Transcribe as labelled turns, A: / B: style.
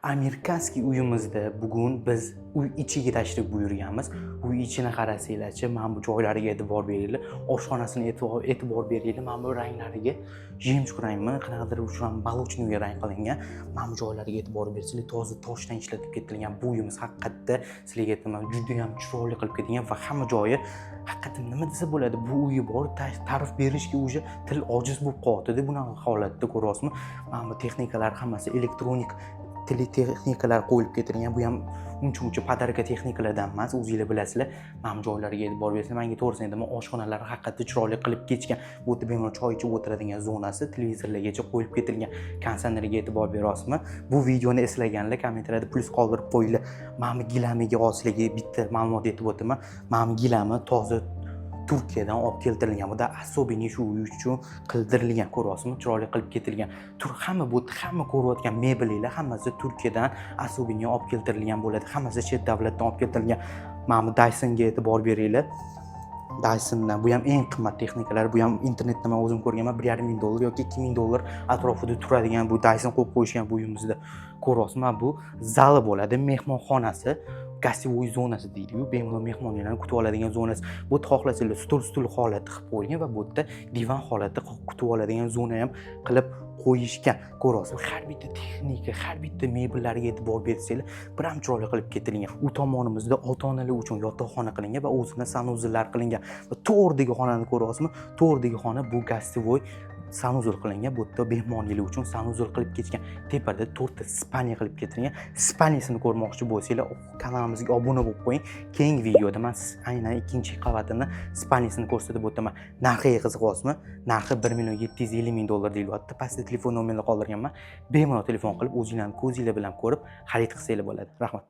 A: Amerikanskiy uyimizda bugun biz uy ichiga tashrif buyurganmiz. Uy ichini qarasanglarchi, mana bu joylariga e'tibor beringlar. Oshxonasini e'tibor beringlar. Mana bu ranglariga jemshug rangmi, qanaqadir uchun молочный rang qilingan. Mana bu joylariga e'tibor bersanglar, toza toshdan ishlatib ketilgan. Bu uyimiz haqiqatda sizlarga aytaman, juda ham chiroyli qilib ketilgan va hamma joyi haqiqatan nima desa bo'ladi, bu uyi bor, ta'rif berishga o'zi til ojiz bo'lib qoldi-da bunaqa holatda, ko'ryapsizmi? Mana bu texnikalar hammasi elektronik texnikalar qo'yilib ketilgan. Bu ham uncha podarka texnikalardan emas, o'zingizlar bilasizlar. Mana bu joylariga e'tibor bersanglar, menga to'g'risini aytaman, oshxonalar haqiqatda chiroyli qilib ketgan. Bu yerda bemalol choy ichib o'tiradigan zonasi, televizorlargacha qo'yilib ketilgan. Konditsionerga e'tibor beryapsizmi? Bu videoni eslaganlar kommentariyada plus qoldirib qo'yinglar. Mana bu gilamiga sizlarga bitta ma'lumot aytib o'taman. Mana bu gilami toza Turkiyadan olib keltirilgan. Bu da особенный shu uy uchun qildirilgan, ko'ryapsizmi? Chiroyli qilib ketilgan. Hamma bu hamma ko'rayotgan mebellar hammasi Turkiyadan особенный olib keltirilgan bo'ladi. Hammasi chet davlatdan olib keltirilgan. Mana bu Dysonga e'tibor beringlar. Dysondan bu ham eng qimmat texnikalar. Bu ham internetda men o'zim ko'rganman, $1,500 yoki $2,000 atrofida turadigan bu Dyson qo'yib qo'yishgan bu uyimizda. Ko'ryapsizmi? Bu zali bo'ladi, mehmonxonasi. Gостевой zonasi deydi-yu, bemalol mehmonlarni kutib oladigan zonasi. Bu yerda xohlasanglar stul holati qilib qo'yilgan va bu yerda divan holati kutib oladigan zona ham qilib qo'yishgan. Ko'ryapsizmi? Har bitta texnika, har bitta mebellarga e'tibor bersanglar, bir ham chiroyli qilib ketilgan. U tomonimizda ota-onalar uchun yotoqxona qilingan va o'zini sanuzillar qilingan. Va to'g'ridagi xonani ko'ryapsizmi? To'g'ridagi xona bu gостевой sanuzul qilingan. Bu yerda mehmonlar uchun sanuzul qilib ketgan. Tepada 4 ta spalnya qilib ketilgan. Spalnyasini ko'rmoqchi bo'lsanglar, kanalimizga obuna bo'lib qo'ying. Keyingi videoda men aynan ikkinchi qavatini spalnyasini ko'rsatib o'taman. Narxiga qiziqyapsizmi? Narxi $1,750,000 deyilyapti. Pastda telefon nomerini qoldirganman. Bemalol telefon qilib o'zingizlarning ko'zingizlar bilan ko'rib xarid qilsanglar bo'ladi. Rahmat.